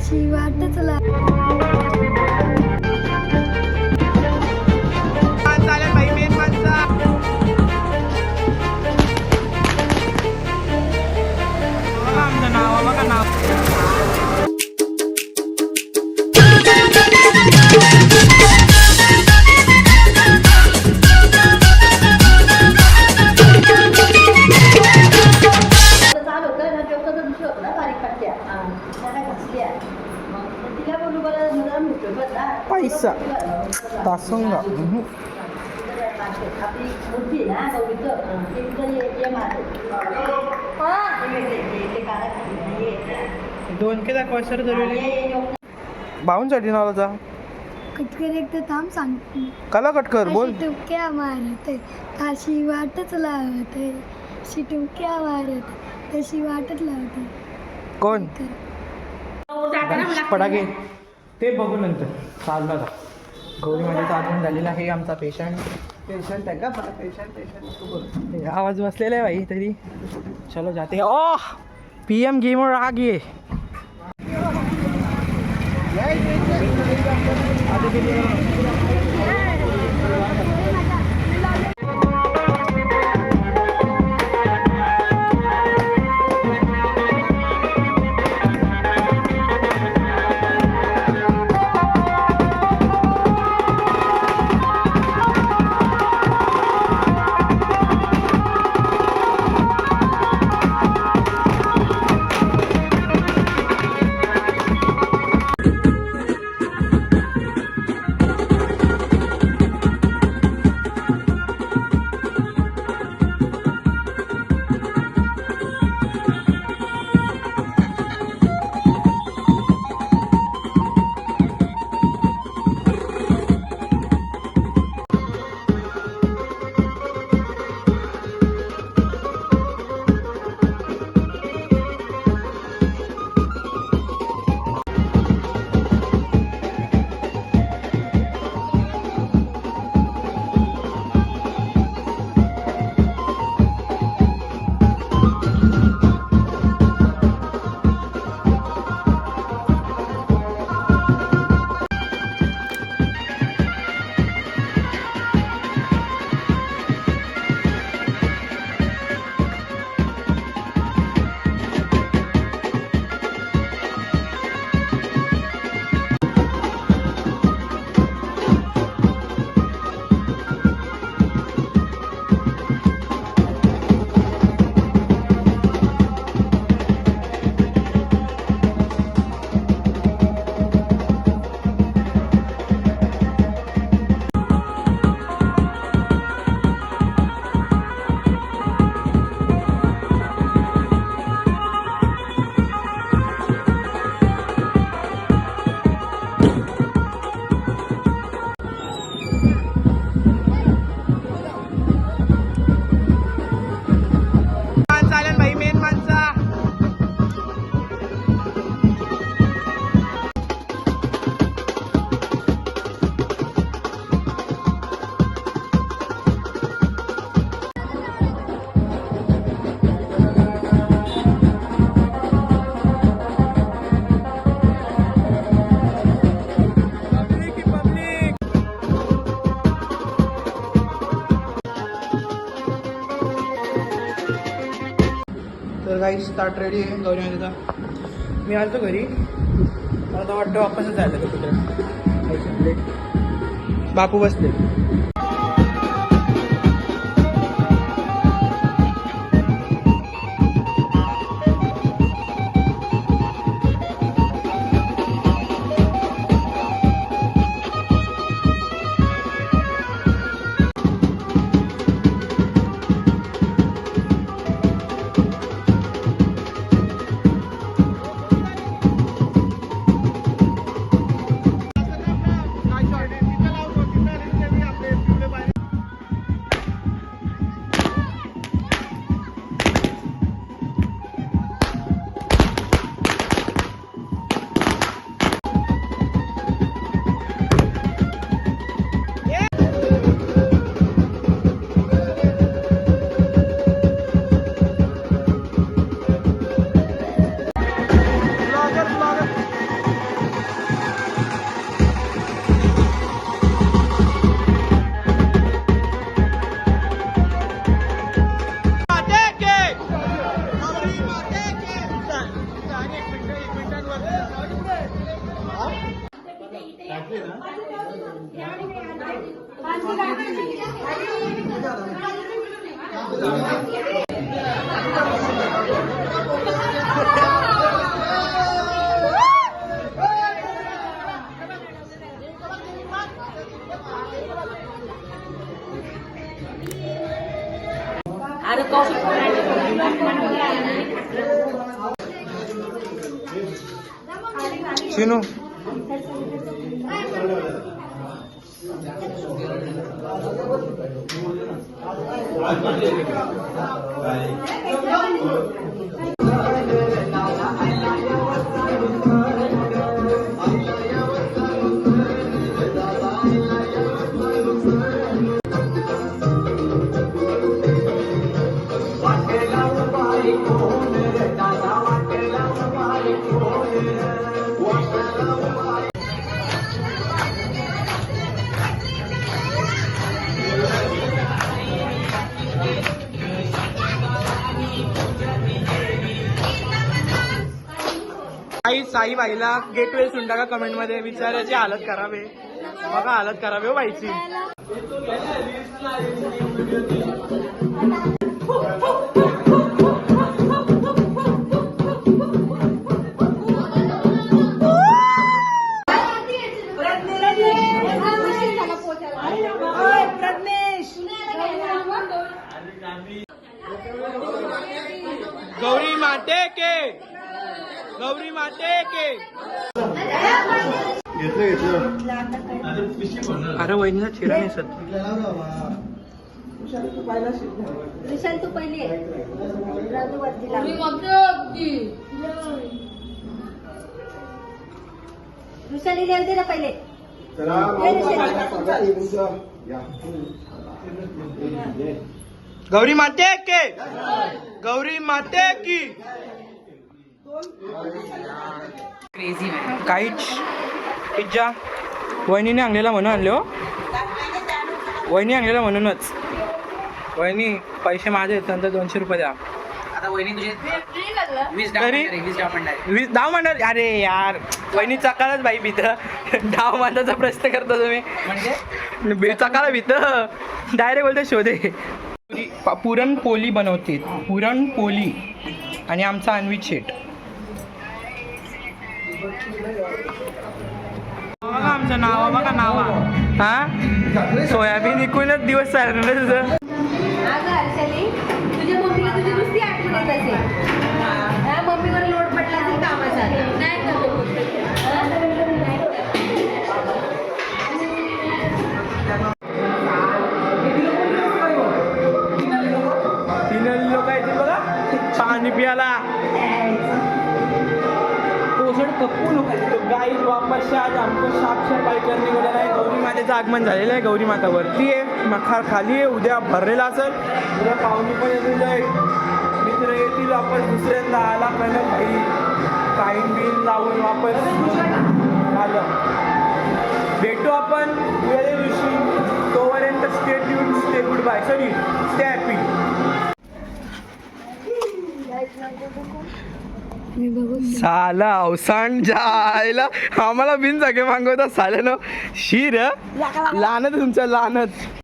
अशी वाटच पैसा तासंगा दोन के दाखवा सर बावनसाठी नावाचा कटकर एक तर थांब सांगते कला कटकर बोल टुमक्या मारत अशी वाटच लावत अशी टुमक्या मारत तशी वाटच लावते कोण पडागे ते बघू नंतर चाललं का गौरी माझ्याचा आगमन झालेला आहे आमचा पेशंट आहे का पेशंट आवाज बसलेला आहे भाई तरी चलो जाते ओह PM गेमर आ गए तर गाईस स्टार्ट रेडी आहे गौरी माझ्याचा मी आलतो घरी मला तर वाटतं वापसच जायला का कुठे बापू बसले अरे कॉफी शिनू साई बाईला गेट वेल सुन टाका कमेंट मध्ये विचारायची हालत खराब आहे बघा हालत खराब आहे हो बाईची गौरी माते के गौरी माते के अरे वहिनीला चिरा नाही सर विशाल तू पहिली विशाली लिहायचे ना पहिले गौरी माते के गौरी माते की काहीच पिझ्झा वहिनीने आणलेला म्हणून आणले हो वहिनी आणलेला म्हणूनच वहिनी पैसे माझे आहेत नंतर 200 रुपये द्या आता वहिनी तुझे 20 डाव म्हणणार अरे यार वहिनी चकालाच बाई भीत डाव मांडायचा प्रश्न करता तुम्ही म्हणजे चकाला भीत डायरेक्ट बोलते शोधे पुरणपोळी बनवते पुरणपोळी आणि आमचा अन्वित शेट बघा आमचं नाव बघा नावा हा सोयाबीन इकूनच दिवस चालणार ना तुझं अगं हर्षाली तुझ्या मम्मीला तुझी नुसती आठवण येत असेल हा मम्मीवर लोड पडला असेल कामाचा नाही तीन लोक येतील बघा पाणी पियाला कप्पू लोक गाई वापस आज आमचं साफसफाई करणे वगैरे आहे गौरी मातेचं आगमन झालेलं आहे गौरी माता वरती आहे मखा खाली आहे उद्या भरलेला असेल उद्या पाहुणी पण येतील मित्र येतील वापस दुसऱ्यांदा आला कळलं भाई काहीन बिन लावून वापस आलं भेटू आपण उद्या दिवशी तोपर्यंत stay tune stay goodbye sorry stay happy साला अवसान जायला आम्हाला बिन जागे मागवता साल्यानं शीर लानत तुमच्या लानत